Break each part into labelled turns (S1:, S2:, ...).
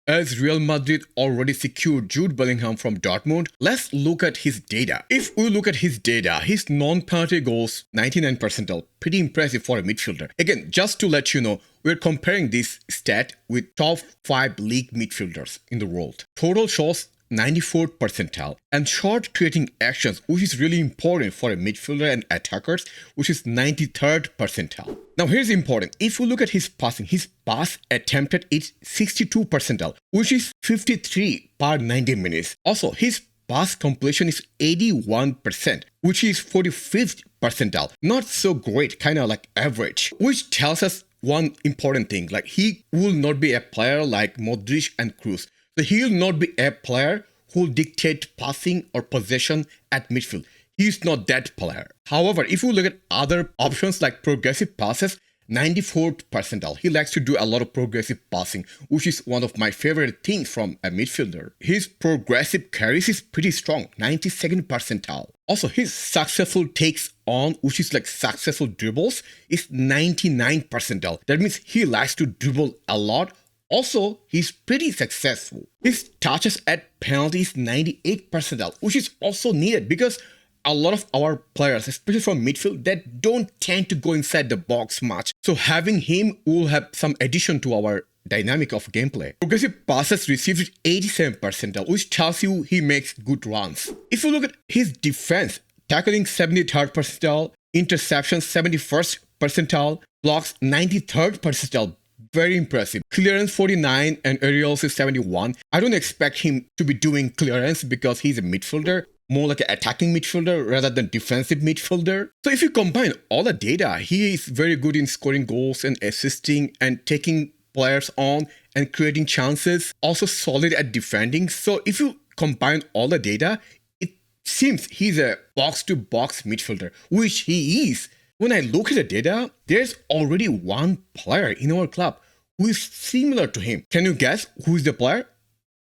S1: As Real Madrid already secured Jude Bellingham from Dortmund, let's look at his data. If we look at his data, his non-penalty goals 99 percentile, pretty impressive for a midfielder. Again, just to let you know, we're comparing this stat with top 5 league midfielders in the world. Total shots 94th percentile, and shot creating actions, which is really important for a midfielder and attackers, which is 93rd percentile. Now here's important. If you look at his passing, his pass attempted is 62 percentile, which is 53 per 90 minutes. Also, his pass completion is 81%, which is 45th percentile. Not so great, kind of like average, which tells us one important thing, like he will not be a player like Modric and Kroos. So he will not be a player who will dictate passing or possession at midfield. He is not that player. However, if you look at other options like progressive passes, 94th percentile. He likes to do a lot of progressive passing, which is one of my favorite things from a midfielder. His progressive carries is pretty strong, 92nd percentile. Also, his successful takes on, which is like successful dribbles, is 99 percentile. That means he likes to dribble a lot. Also, he's pretty successful. His touches at penalties 98 percentile, which is also needed because a lot of our players, especially from midfield, that don't tend to go inside the box much. So having him will have some addition to our dynamic of gameplay. Progressive passes received 87 percentile, which tells you he makes good runs. If you look at his defense, tackling 73rd percentile, interceptions 71st percentile, blocks 93rd percentile. Very impressive. Clearance 49 and aerials is 71. I don't expect him to be doing clearance because he's a midfielder, more like an attacking midfielder rather than defensive midfielder. So if you combine all the data, he is very good in scoring goals and assisting and taking players on and creating chances. Also solid at defending. So if you combine all the data, it seems he's a box-to-box midfielder, which he is. When I look at the data, there's already one player in our club who is similar to him. Can you guess who is the player?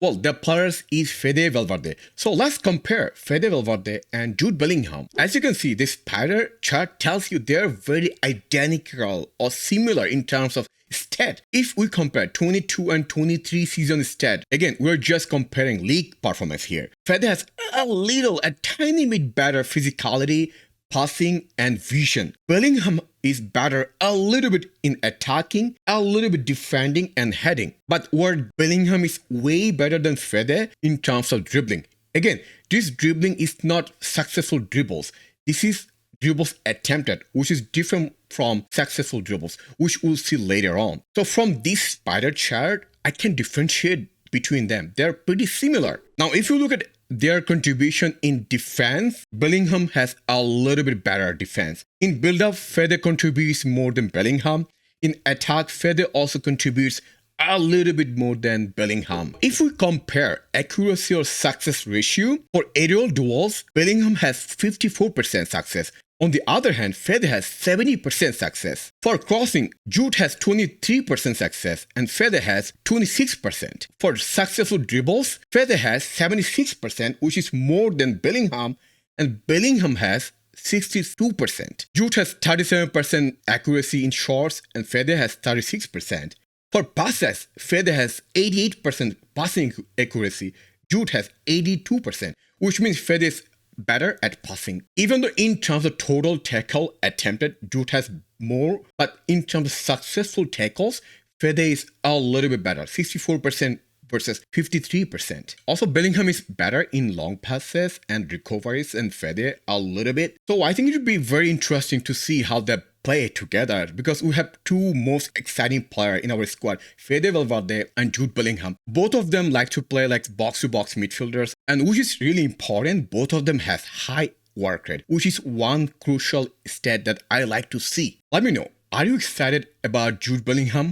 S1: Well, the player is Fede Valverde. So let's compare Fede Valverde and Jude Bellingham. As you can see, this spider chart tells you they're very identical or similar in terms of stat. If we compare 22 and 23 season stat, again, we're just comparing league performance here. Fede has a tiny bit better physicality, passing and vision. Bellingham is better a little bit in attacking, a little bit defending and heading. But where Bellingham is way better than Fede in terms of dribbling. Again, this dribbling is not successful dribbles. This is dribbles attempted, which is different from successful dribbles, which we'll see later on. So from this spider chart, I can differentiate between them. They're pretty similar. Now, if you look at their contribution in defense, Bellingham has a little bit better defense. In build-up, Fede contributes more than Bellingham. In attack, Fede also contributes a little bit more than Bellingham. If we compare accuracy or success ratio, for aerial duels, Bellingham has 54% success. On the other hand, Fede has 70% success. For crossing, Jude has 23% success and Fede has 26%. For successful dribbles, Fede has 76%, which is more than Bellingham, and Bellingham has 62%. Jude has 37% accuracy in shots and Fede has 36%. For passes, Fede has 88% passing accuracy. Jude has 82%, which means Fede is better at passing. Even though in terms of total tackle attempted, Jude has more, but in terms of successful tackles, Fede is a little bit better, 64% versus 53%. Also, Bellingham is better in long passes and recoveries and Fede a little bit. So I think it would be very interesting to see how they play together because we have two most exciting players in our squad, Fede Valverde and Jude Bellingham. Both of them like to play like box-to-box midfielders, and which is really important, both of them have high work rate, which is one crucial stat that I like to see. Let me know, are you excited about Jude Bellingham?